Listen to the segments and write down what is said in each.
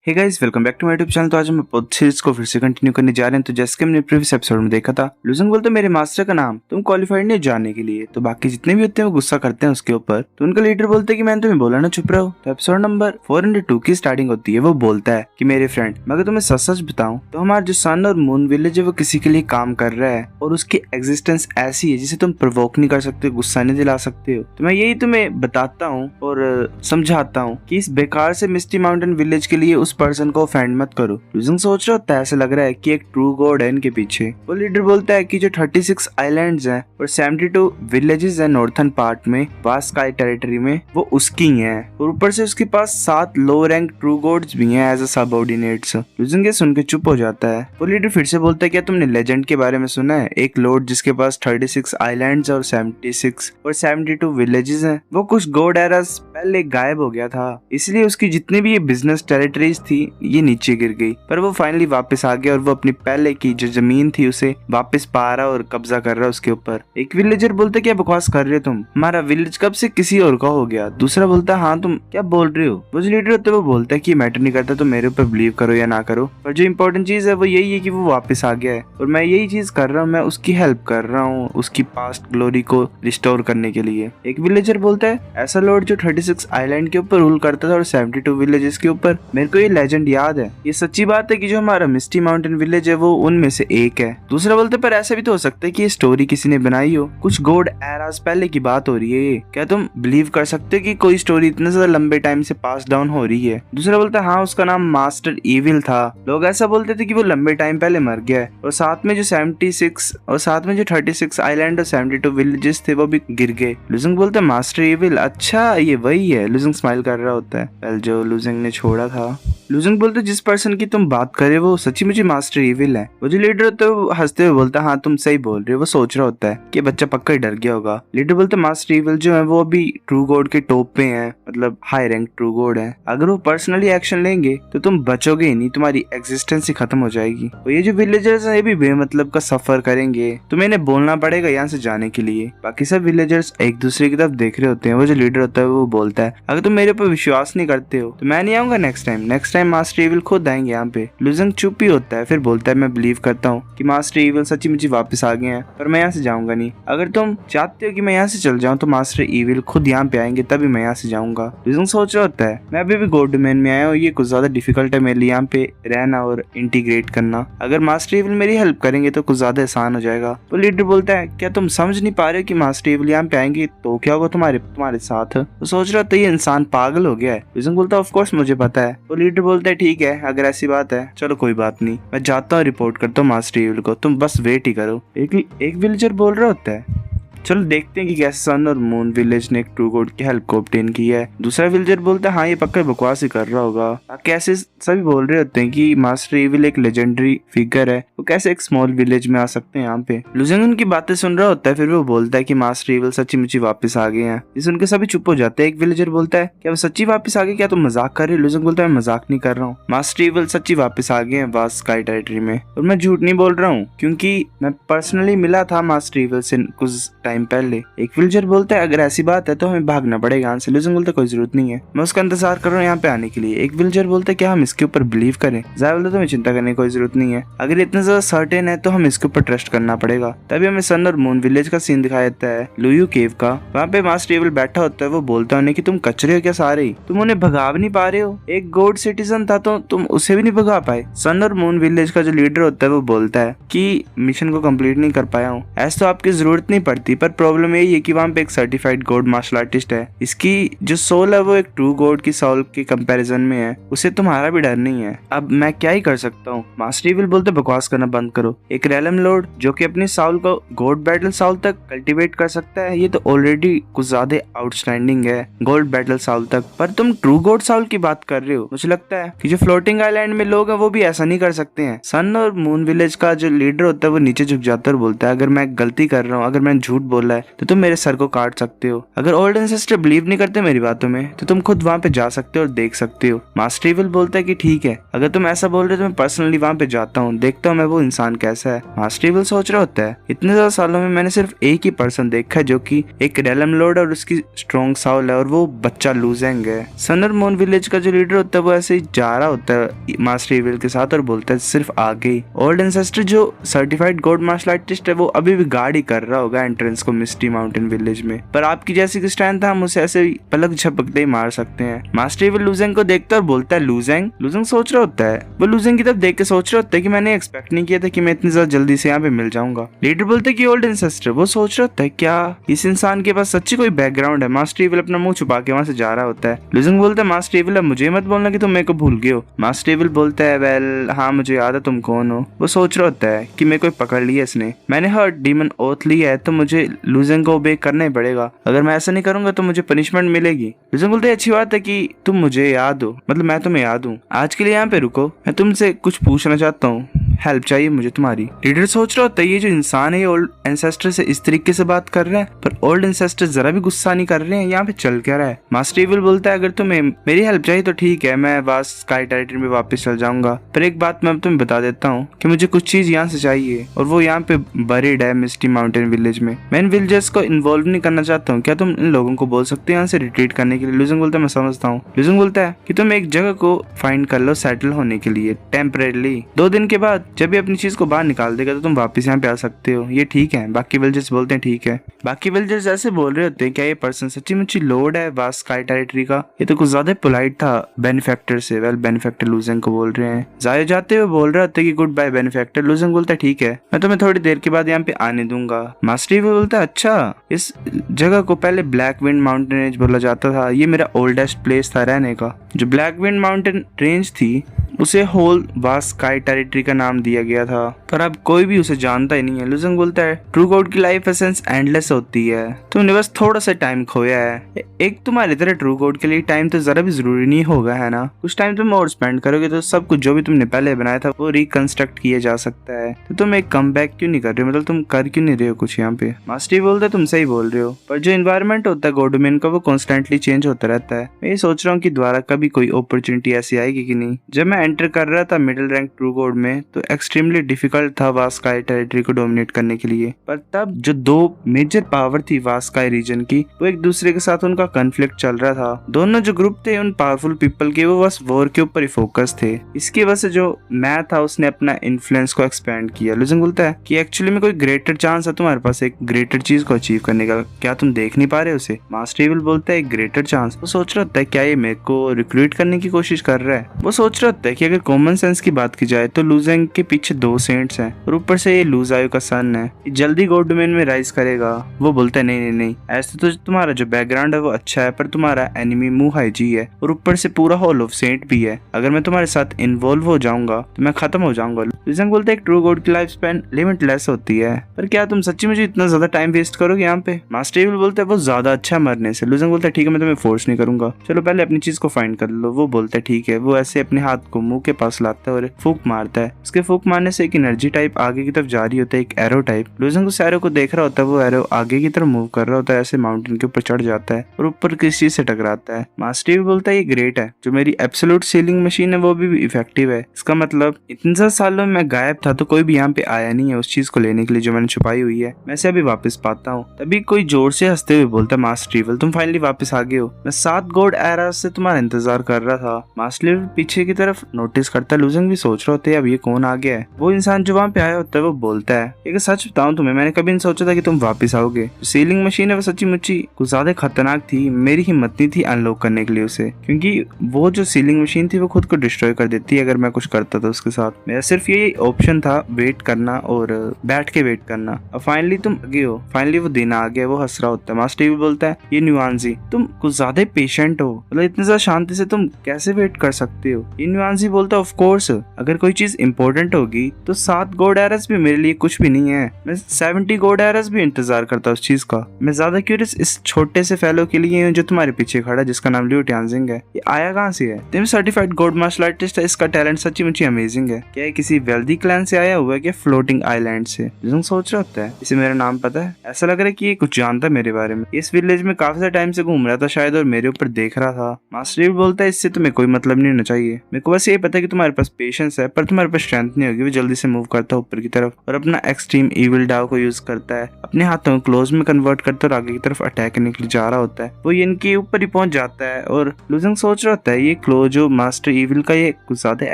Hey guys, welcome back to my YouTube channel. तो आज हम पद सीरीज को फिर से कंटिन्यू करने जा रहे हैं। तो जैसे कि हमने प्रीवियस एपिसोड में देखा था, लुजंग बोलते मेरे मास्टर का नाम तुम क्वालिफाइड नहीं जानने के लिए। तो बाकी जितने भी होते हैं वो गुस्सा करते हैं उसके ऊपर। तो उनका लीडर बोलते हैं कि मैंने तुम्हें बोला ना चुप रहो। तो एपिसोड नंबर 402 की स्टार्टिंग होती है। वो बोलता है कि मेरे फ्रेंड, मैं अगर तुम्हें सच सच बताऊं तो हमारा जो सन और मून विलेज है वो किसी के लिए काम कर रहा है और उसकी एग्जिस्टेंस ऐसी है जिसे तुम प्रोवोक नहीं कर सकते, गुस्सा नहीं दिला सकते हो। तो मैं यही तुम्हें बताता हूँ और समझाता हूँ कि इस बेकार से मिस्टी माउंटेन विलेज के लिए उस पर्सन को ऑफेंड मत करो। लुजंग सोच रहा होता है ऐसा लग रहा है कि एक ट्रू गॉड है इनके पीछे। वो लीडर बोलता है कि जो 36 आइलैंड्स हैं और 72 विलेजेस हैं नॉर्थन पार्ट में, वास्ट स्काई टेरिटरी में, वो उसकी हैं और ऊपर से उसके पास 7 लो रैंक ट्रू गॉड्स भी हैं एज अ सबऑर्डिनेट्स। लुजंग ये सुन के चुप हो जाता है। वो लीडर फिर से बोलता है क्या तुमने लेजेंड के बारे में सुना है? एक लॉर्ड जिसके पास 36 आइलैंड्स और 76 और 72 विलेजेस हैं, वो कुछ गॉड एरास पहले गायब हो गया था, इसलिए उसकी जितनी भी ये बिजनेस टेरिटरीज थी ये नीचे गिर गई। पर वो फाइनली वापस आ गया और वो अपनी पहले की जो जमीन थी उसे वापस पा रहा और कब्जा कर रहा उसके ऊपर। एक विलेजर बोलता क्या बकवास कर रहे हो तुम, हमारा विलेज कब से किसी और का हो गया। दूसरा बोलता हाँ तुम क्या बोल रहे हो। वो जो लीडर होता है वो बोलता है कि मैटर नहीं करता तो मेरे ऊपर बिलीव करो या ना करो, पर जो इम्पोर्टेंट चीज है वो यही है कि वो वापस आ गया है और मैं यही चीज कर रहा हूँ, मैं उसकी हेल्प कर रहा हूँ उसकी पास्ट ग्लोरी को रिस्टोर करने के लिए। एक विलेजर बोलता है ऐसा लॉर्ड जो 36 आइलैंड के ऊपर रूल करता था और 72 विलेजेस के ऊपर, मेरे को ये लेजेंड याद है। ये सच्ची बात है कि जो हमारा मिस्टी माउंटेन विलेज है वो उनमें से एक है। दूसरा बोलते पर ऐसा भी तो हो सकता है कि ये स्टोरी किसी ने बनाई हो, कुछ गॉड एरास पहले की बात हो रही है ये। क्या तुम बिलीव कर सकते हो कि कोई स्टोरी इतने ज्यादा लंबे टाइम से पास डाउन हो रही है? दूसरा बोलता है हाँ उसका नाम मास्टर इविल था, लोग ऐसा बोलते थे कि वो लंबे टाइम पहले मर गया है और साथ में जो 76 और साथ में जो 36 आइलैंड और 72 विलेजेस थे वो भी गिर गए। लुजंग बोलता है मास्टर इविल, अच्छा ये वही है। लुजंग स्माइल कर रहा होता है, वेल जो लुजंग ने छोड़ा था। लुजंग बोलते जिस पर्सन की तुम बात कर रहे हो वो सच्ची मुझे मास्टर इविल है। वो जो लीडर होता है वो हंसते हुए बोलता है हाँ तुम सही बोल रहे हो। वो सोच रहा होता है कि बच्चा पक्का ही डर गया होगा। लीडर बोलते मास्टर इविल जो है वो अभी ट्रू गॉड के टॉप पे है, मतलब हाई रैंक ट्रू गॉड है। अगर वो पर्सनली एक्शन लेंगे तो तुम बचोगे ही नहीं, तुम्हारी एग्जिस्टेंस ही खत्म हो जाएगी। और ये जो विलेजर्स है ये भी बेमतलब का सफर करेंगे, तुम्हें इन्हें बोलना पड़ेगा यहाँ से जाने के लिए। बाकी सब विलेजर्स एक दूसरे की तरफ देख रहे होते हैं। वो जो लीडर होता है वो बोलता है अगर तुम मेरे ऊपर विश्वास नहीं करते हो तो मैं नहीं आऊंगा नेक्स्ट टाइम मास्टर इविल खुद आएंगे यहाँ पे। लुजंग चुप ही होता है, फिर बोलता है मैं बिलीव करता हूँ कि मास्टर इविल सच्ची मुझे वापस आ गए हैं, पर मैं यहाँ से जाऊंगा नहीं। अगर तुम चाहते हो कि मैं यहाँ से चल जाऊँ तो मास्टर इविल खुद यहाँ पे आएंगे तभी मैं यहाँ से जाऊंगा। लुजंग सोच रहा होता है मैं अभी भी गॉड डोमेन में आया हूँ, ये कुछ ज्यादा डिफिकल्ट है मेरे लिए यहाँ पे रहना और इंटीग्रेट करना। अगर मास्टर इविल मेरी हेल्प करेंगे तो कुछ ज्यादा आसान हो जाएगा। तो लीडर बोलता है क्या तुम समझ नहीं पा रहे हो कि मास्टर इविल यहाँ पे आएंगे तो क्या होगा तुम्हारे साथ। तो सोच रहा था ये इंसान पागल हो गया है। लुजंग बोलता है ऑफ कोर्स मुझे पता है। तो लीडर बोलता है ठीक है अगर ऐसी बात है चलो कोई बात नहीं, मैं जाता हूँ रिपोर्ट करता हूँ मास्टर इविल को, तुम बस वेट ही करो। एक विलेजर बोल रहा होता है चलो देखते हैं कि कैसे सन और मून विलेज ने एक ट्रू गॉड की हेल्प को ऑब्टेन की है। दूसरा विलेजर बोलता है हाँ ये पक्का बकवास ही कर रहा होगा। कैसे सभी बोल रहे होते हैं कि मास्टर इविल एक लेजेंडरी फिगर है, वो कैसे एक स्मॉल विलेज में आ सकते हैं यहाँ पे। लुजंग उनकी बातें सुन रहा होता है, फिर वो बोलता है कि मास्टर इविल सच्ची मुच्ची वापस आ गए हैं। जिसे उनके सभी चुप हो जाते हैं। एक विलेजर बोलता है क्या वो सच्ची वापस आ गए, क्या तुम मजाक कर रहे हो? लुजंग बोलता है मैं मजाक नहीं कर रहा हूँ, मास्टर इविल सच्ची वापस आ गए हैं वास्ट स्काई टेरिटरी में और मैं झूठ नहीं बोल रहा हूँ क्योंकि मैं पर्सनली मिला था मास्टर इविल से कुछ टाइम पहले। एक विलेजर बोलता है अगर ऐसी बात है तो हमें भागना पड़ेगा यहाँ से। लुजंग बोलता है कोई जरूरत नहीं है, मैं उसका इंतजार कर रहा हूँ यहाँ पे आने के लिए। एक विलेजर बोलता है क्या हम इसके ऊपर बिलीव करें? जाया बोलता है तुम्हें चिंता करने की कोई जरूरत नहीं है, अगर इतना ज्यादा सर्टेन है तो हम इसके ऊपर ट्रस्ट करना पड़ेगा। तभी हमें सन और मून विलेज का सीन दिखाया जाता है, लुयू केव का। वहाँ पे मास्टर इविल बैठा होता है, वो बोलता है कि तुम कचरे हो क्या सारे, तुम उन्हें भगा भी नहीं पा रहे हो, एक गॉड सिटीजन था तो तुम उसे भी नहीं भगा पाए। सन और मून विलेज का जो लीडर होता है वो बोलता है कि मिशन को कंप्लीट नहीं कर पाया हूँ, ऐसा तो आपकी जरूरत नहीं पड़ती, पर प्रॉब्लम यही है कि वहाँ पे एक सर्टिफाइड गॉड मार्शल आर्टिस्ट है, इसकी जो सोल है वो एक ट्रू गॉड की सोल के कंपैरिजन में है, उसे तुम्हारा भी डर नहीं है, अब मैं क्या ही कर सकता हूँ। मास्टर इविल बोलते बकवास करना बंद करो, एक रैलम लॉर्ड जो कि अपनी साउल को गॉड बैटल साउल तक कल्टीवेट कर सकता है ये तो ऑलरेडी कुछ ज्यादा आउटस्टैंडिंग है गॉड बैटल साउल तक, पर तुम ट्रू गॉड साउल की बात कर रहे हो। मुझे लगता है कि जो फ्लोटिंग आइलैंड में लोग हैं वो भी ऐसा नहीं कर सकते हैं। सन और मून विलेज का जो लीडर होता है वो नीचे झुक जाता है और बोलता है अगर मैं गलती कर रहा हूँ, अगर मैंने झूठ बोला है तो तुम मेरे सर को काट सकते हो। अगर ओल्ड एंसेस्टर बिलीव नहीं करते मेरी बातों में तो तुम खुद वहाँ पे जा सकते हो और देख सकते हो। मास्टर इविल बोलता है कि ठीक है, अगर तुम ऐसा बोल रहे हो तो मैं पर्सनली वहाँ पे जाता हूँ, देखता हूँ मैं वो इंसान कैसा है। मास्टर इविल सोच रहा होता है इतने ज्यादा सालों में मैंने सिर्फ एक ही पर्सन देखा है जो कि एक रेलम लॉर्ड और उसकी स्ट्रॉन्ग साउल है, और वो बच्चा लूजेंग है। सन और मून विलेज का जो लीडर होता है वो ऐसे ही जा रहा होता है मास्टर इविल के साथ और बोलता है सिर्फ आगे ही। ओल्ड एंसेस्टर जो सर्टिफाइड गॉड मार्शल आर्टिस्ट है वो अभी भी गाड़ी कर रहा होगा एंट्रेंस को मिस्टी माउंटेन विलेज में, पर आपकी जैसी की स्ट्रेंथ है हम उसे ऐसे पलक झपकते ही मार सकते हैं। मास्टर इविल लूजेंग को देखता है और बोलता है लूजेंग। लूजेंग सोच रहा होता है, वो लूजेंग की तरफ देख के सोच रहा होता है कि मैंने एक्सपेक्ट नहीं किया था कि मैं इतनी ज्यादा जल्दी से यहाँ पे मिल जाऊंगा। लीडर बोलते है कि ओल्ड एंसेस्टर, वो सोच रहा होता है क्या इस इंसान के पास सच्ची कोई बैकग्राउंड है। मास्टर इविल अपना मुंह छुपा के वहां से जा रहा होता है। लूजेंग बोलता है मास्टर इविल अब मुझे मत बोलना कि तुम मेरे को भूल गए हो। मास्टर इविल बोलता है वेल हाँ मुझे याद है तुम कौन हो। वो सोच रहा होता है कि मेरे को पकड़ लिया इसने, मैंने हर्ट डीमन ओथ ली है तो मुझे लूजेंग को ओबे करना ही पड़ेगा, अगर मैं ऐसा नहीं करूंगा तो मुझे पनिशमेंट मिलेगी। लूजेंग बोलते है अच्छी बात है कि तुम मुझे याद हो, मतलब मैं तुम्हें याद हूँ। आज के लिए यहाँ पे रुको, मैं तुमसे कुछ पूछना चाहता हूँ, हेल्प चाहिए मुझे तुम्हारी। लीडर सोच रहा होता है ये जो इंसान है ये ओल्ड एंसेस्टर से इस तरीके से बात कर रहा है, पर ओल्ड एंसेस्टर जरा भी गुस्सा नहीं कर रहे हैं, यहाँ पे चल क्या रहा है। मास्टर इविल बोलता है अगर तुम्हें मेरी हेल्प चाहिए तो ठीक है, मैं वास्ट स्काई टेरिटरी में वापस चल जाऊंगा, पर एक बात मैं तुम्हें बता देता हूँ कि मुझे कुछ चीज यहाँ से चाहिए और वो यहाँ पे बरीड है मिस्टी माउंटेन विलेज में। मैं इन विलेजर्स को इन्वॉल्व नहीं करना चाहता हूँ, क्या तुम इन लोगों को बोल सकते हो यहाँ से रिट्रीट करने के लिए। लूजेंग बोलता है मैं समझता हूँ। लूजेंग बोलता है कि तुम एक जगह को फाइंड कर लो सेटल होने के लिए टेम्परेरी, 2 दिन के बाद जब भी अपनी चीज को बाहर निकाल देगा तो तुम वापस यहाँ पे आ सकते हो, ये ठीक है। बाकी विलेजर्स बोलते हैं ठीक है। बाकी विलेजर्स ऐसे बोल रहे होते हैं क्या ये पर्सन सच्ची मुच्ची लोड है वास्ट स्काई टेरिटरी का, ये तो कुछ ज्यादा पोलाइट था बेनिफैक्टर से। वेल बेनिफैक्टर लूजेंग को बोल रहे हैं, जाए जाते हुए बोल रहे होते कि गुड बाय बेनिफैक्टर। लूजेंग बोलता है ठीक है, मैं तुम्हें थोड़ी देर के बाद यहाँ पे आने दूंगा। मास्टर इविल बोलता है अच्छा इस जगह को पहले ब्लैक विंड माउंटेन रेंज बोला जाता था, ये मेरा ओल्डेस्ट प्लेस था रहने का। जो ब्लैक विंड माउंटेन रेंज थी उसे होल वास्ट स्काई टेरिटरी का नाम दिया गया था, पर अब कोई भी उसे जानता ही नहीं है। लूजेंग बोलता है ट्रू गॉड की लाइफ एसेंस एंडलेस होती है, तुमने बस थोड़ा सा टाइम खोया है। एक तुम्हारी तरह ट्रू गॉड के लिए टाइम तो जरा भी जरूरी नहीं होगा है ना, कुछ टाइम तुम और स्पेंड करोगे तो सब कुछ जो भी तुमने पहले बनाया था वो रिकंस्ट्रक्ट किया जा सकता है। तो तुम एक कम बैक क्यों नहीं कर रहे हो, मतलब तुम कर क्यों नहीं रहे हो कुछ यहाँ पे। मास्टर बोलता है तुम सही बोल रहे हो, पर जो इन्वायरमेंट होता है गॉड डोमेन का वो कॉन्स्टेंटली चेंज होता रहता है। मैं ये सोच रहा हूँ कि दोबारा कभी कोई अपॉर्चुनिटी ऐसी आएगी कि नहीं। जब मैं एंटर कर रहा था मिडिल रैंक ट्रू गॉड में तो एक्सट्रीमली डिफिकल्ट था वास्ट स्काई टेरिटरी को डोमिनेट करने के लिए, पर तब जो 2 मेजर पावर थी वास्ट स्काई रीजन की वो एक दूसरे के साथ उनका कॉन्फ्लिक्ट चल रहा था। दोनों जो ग्रुप थे उन पावरफुल पीपल के वो बस वॉर के ऊपर ही फोकस थे, इसकी वजह से जो मैं था उसने अपना इन्फ्लुएंस को एक्सपेंड किया। लूजेंग बोलता है कि एक्चुअली में कोई ग्रेटर चांस है तुम्हारे पास एक ग्रेटर चीज को अचीव करने का, क्या तुम देख नहीं पा रहे उसे। मास्टर इविल बोलता है एक ग्रेटर चांस, वो सोच रहा था क्या ये मेरे को रिक्रूट करने की कोशिश कर रहा है। वो सोच रहा था कि अगर कॉमन सेंस की बात की जाए तो लूजेंग के पीछे 2 सेंट्स हैं और ऊपर से ये लूज आयु का सन है, जल्दी गॉड डोमेन में राइज करेगा। वो बोलता है नहीं नहीं नहीं, ऐसे तो तुम्हारा जो बैकग्राउंड है वो अच्छा है, पर तुम्हारा एनिमी मुहाई जी है और ऊपर से पूरा हॉल ऑफ सेंट भी है, अगर मैं तुम्हारे साथ इन्वॉल्व हो जाऊंगा तो मैं खत्म हो जाऊंगा। लूजेंग बोलता है एक ट्रू गॉड की लाइफ स्पैन लिमिटलेस होती है, पर क्या तुम सच्ची मुझे इतना ज्यादा टाइम वेस्ट करोगे यहाँ पे। मास्टर इविल बोलता है वो ज्यादा अच्छा है मरने से। लूजेंग बोलता है ठीक है मैं तुम्हें फोर्स नहीं करूंगा, चलो पहले अपनी चीज को फाइंड कर लो। वो बोलता है ठीक है। वो ऐसे अपने हाथ को मुंह के पास लाता है और फूक मारता है, उसके फूक मारने से एक एनर्जी टाइप आगे की तरफ जारी होता है, एक एरो टाइप। लूजेंग उस एरो को देख रहा होता है, वो एरो आगे की तरफ मूव कर रहा होता है, ऐसे माउंटेन के ऊपर चढ़ जाता है और ऊपर किसी चीज से टकराता है। मास्टर इविल बोलता है ये ग्रेट है, जो मेरी एब्सोल्यूट सीलिंग मशीन है वो भी इफेक्टिव है, इसका मतलब इतने सारे सालों में मैं गायब था तो कोई भी यहाँ पे आया नहीं है उस चीज को लेने के लिए जो मैंने छुपाई हुई है, मैं इसे अभी वापस पाता हूँ। तभी कोई जोर से हंसते हुए बोलता है मास्टर इविल तुम फाइनली वापस आ गए हो, मैं 7 गॉड एरा से तुम्हारा इंतजार कर रहा था। मास्टर इविल पीछे की तरफ नोटिस करता है, लूजेंग भी सोच रहे होते हैं अब ये कौन आ गया है। वो इंसान जो वहाँ पे आया होता है वो बोलता है एक सच बताऊं तुम्हें, मैंने कभी नहीं सोचा था कि तुम वापस आओगे। सीलिंग मशीन है वो सच्ची मुच्ची कुछ ज्यादा खतरनाक थी, मेरी हिम्मत नहीं थी अनलॉक करने के लिए उसे, क्योंकि वो जो सीलिंग मशीन थी वो खुद को डिस्ट्रॉय कर देती है अगर मैं कुछ करता था उसके साथ। मेरा सिर्फ यही ऑप्शन था वेट करना और बैठ के वेट करना। अब फाइनली तुम आगे हो, फाइनली वो दिन आ गया। वो हंस रहा होता है। मास्टर भी बोलता है ये न्यूआंसी तुम कुछ ज्यादा पेशेंट हो, मतलब इतने ज्यादा शांति से तुम कैसे वेट कर सकते हो। ये न्यूआंसी ही बोलता ऑफ कोर्स, अगर कोई चीज इंपॉर्टेंट होगी तो 7 गोल्ड एरर्स भी मेरे लिए कुछ भी नहीं है। मैं 70 गोल्ड एरर्स भी इंतजार करता उस चीज का। मैं ज्यादा क्यूरियस इस छोटे से फेलो के लिए हूँ जो तुम्हारे पीछे खड़ा है, जिसका नाम लिू ट्यानजिंग है। ये आया कहाँ से है? तुम सर्टिफाइड गोल्ड मार्शल आर्टिस्ट है, इसका टैलेंट सच्ची मुच्ची अमेजिंग है। क्या ये किसी वेल्दी क्लैन से आया हुआ है क्या फ्लोटिंग आइलैंड से? लिजंग सोच रहा होता है इसे मेरा नाम पता है, ऐसा लग रहा है कि ये कुछ जानता है मेरे बारे में। इस विलेज में काफी टाइम से घूम रहा था शायद और मेरे ऊपर देख रहा था। मास्टर ईविल बोलता है इससे तुम्हें कोई मतलब नहीं होना चाहिए, मेरे को बस ये पता है कि तुम्हारे पास पेशेंस है पर तुम्हारे पास स्ट्रेंथ नहीं होगी। वो जल्दी से मूव करता है ऊपर की तरफ और अपना एक्सट्रीम ईविल डाव को यूज करता है, अपने हाथों को क्लोज में कन्वर्ट करता है और आगे की तरफ अटैक करने के लिए जा रहा होता है। वो इनके ऊपर ही पहुंच जाता है और लुजंग सोच रहा होता है ये क्लो जो मास्टर ईविल का ये कुछ ज्यादा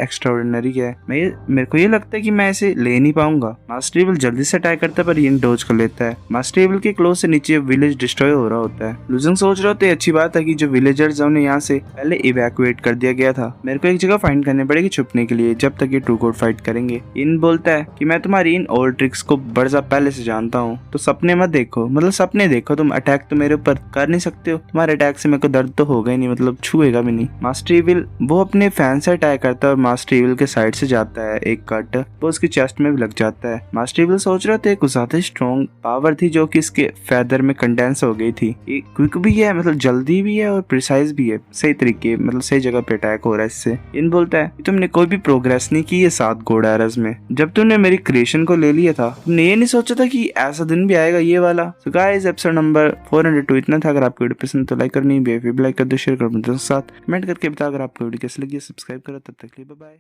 एक्स्ट्राऑर्डिनरी है। मेरे को ये लगता है कि मैं इसे ले नहीं पाऊंगा। मास्टर ईविल जल्दी से अटैक करता है पर ये डॉज कर लेता है। मास्टर ईविल के क्लो से नीचे विलेज डिस्ट्रॉय हो रहा होता है। लुजंग सोच रहा होता है अच्छी बात है कि जो विलेजर्स उन्हें यहाँ से पहले इवैक्यूएट कर दिया गया था। मेरे को एक जगह फाइंड करनी पड़ेगी छुपने के लिए जब तक ये टू गॉड फाइट करेंगे। इन बोलता है कि मैं तुम्हारी इन ओल्ड ट्रिक्स को बड़ा पहले से जानता हूँ, तो सपने मत देखो, मतलब सपने देखो, तुम अटैक तो मेरे ऊपर कर नहीं सकते हो। तुम्हारे अटैक से मेरे को दर्द तो होगा ही नहीं, मतलब छुएगा भी नहीं। मास्टर ईविल वो अपने फैन से अटैक करता है और मास्टर ईविल के साइड से जाता है एक कट, वो उसकी चेस्ट में भी लग जाता है। मास्टर ईविल सोच रहे थे कुछ ज्यादा स्ट्रॉन्ग पावर थी जो कि इसके फेदर में कंडेंस हो गई थी। ये क्विक भी है, मतलब जल्दी भी है और प्रिसाइज भी है, सही तरीके मतलब सही जगह पे अटैक हो रहा है इससे। इन बोलता है तुमने कोई भी प्रोग्रेस नहीं की है 7 गोल्ड एरर्स में। जब तुमने मेरी क्रिएशन को ले लिया था तुमने ये नहीं सोचा था कि ऐसा दिन भी आएगा ये वाला। सो गाइस एपिसोड नंबर 402 इतना था। अगर आपको वीडियो पसंद तो लाइक करनी है, लाइक कर दो, शेयर कर दो साथ, कमेंट करके बताओ अगर आपको वीडियो कैसी लगी। सब्सक्राइब करो, तब तक के लिए बाय बाय।